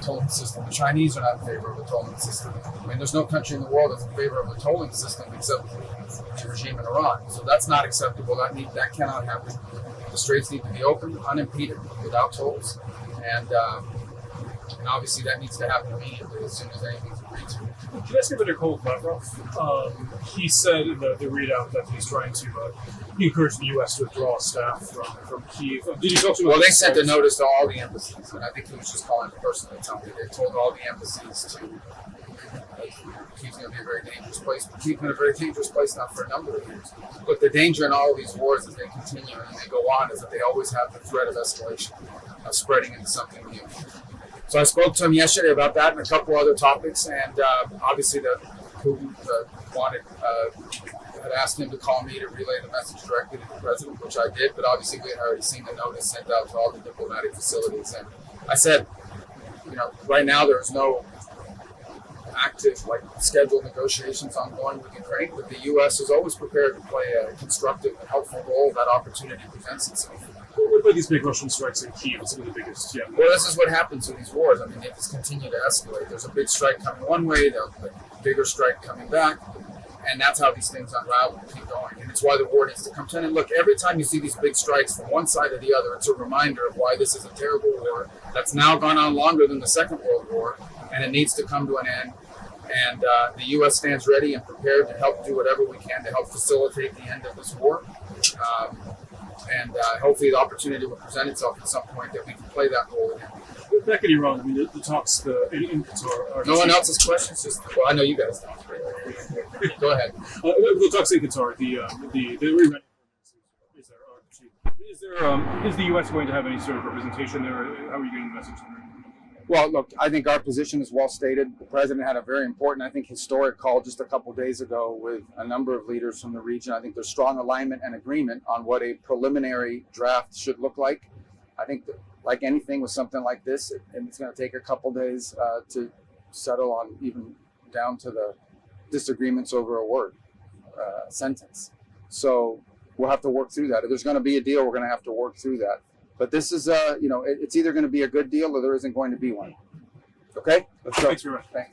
tolling system. The Chinese are not in favor of a tolling system. I mean, there's no country in the world that's in favor of a tolling system except the regime in Iran. So that's not acceptable. That cannot happen. The straits need to be open, unimpeded, without tolls. And obviously that needs to happen immediately as soon as anything's agreed to. Can I ask about Nicole Lavrov? He said in the readout that he's trying to encourage the U.S. to withdraw staff from Kyiv. Did you talk to him? Well, they sent a notice to all the embassies, and I think he was just calling the person to tell me. They told all the embassies to Kyiv's going to be a very dangerous place. But Kyiv's been a very dangerous place now for a number of years. But the danger in all of these wars as they continue and they go on is that they always have the threat of escalation, of spreading into something new. So I spoke to him yesterday about that and a couple other topics, and obviously Putin had asked him to call me to relay the message directly to the president, which I did, but obviously we had already seen the notice sent out to all the diplomatic facilities. And I said, right now there is no active, scheduled negotiations ongoing with Ukraine, but the U.S. is always prepared to play a constructive and helpful role if that opportunity presents itself. What about these big Russian strikes in Kyiv? Some of the biggest, yeah. Well, this is what happens with these wars. I mean, they just continue to escalate. There's a big strike coming one way, there's a bigger strike coming back, and that's how these things unravel and keep going. And it's why the war needs to come to an end. And look, every time you see these big strikes from one side or the other, it's a reminder of why this is a terrible war that's now gone on longer than the Second World War, and it needs to come to an end. And the U.S. stands ready and prepared to help do whatever we can to help facilitate the end of this war. And hopefully the opportunity will present itself at some point that we can play that role again. Back in Iran, I mean, the talks in Qatar are... No one else's questions? Well, I know you guys don't. Go ahead. The talks in Qatar, the Iranian is the U.S. going to have any sort of representation there? How are you getting the message there? Well, look, I think our position is well stated. The president had a very important, I think, historic call just a couple days ago with a number of leaders from the region. I think there's strong alignment and agreement on what a preliminary draft should look like. I think that, like anything with something like this, it's going to take a couple days to settle on, even down to the disagreements over a word, sentence. So we'll have to work through that. If there's going to be a deal, we're going to have to work through that. But this is, it's either going to be a good deal or there isn't going to be one. Okay? Let's go. Thanks very much. Thanks.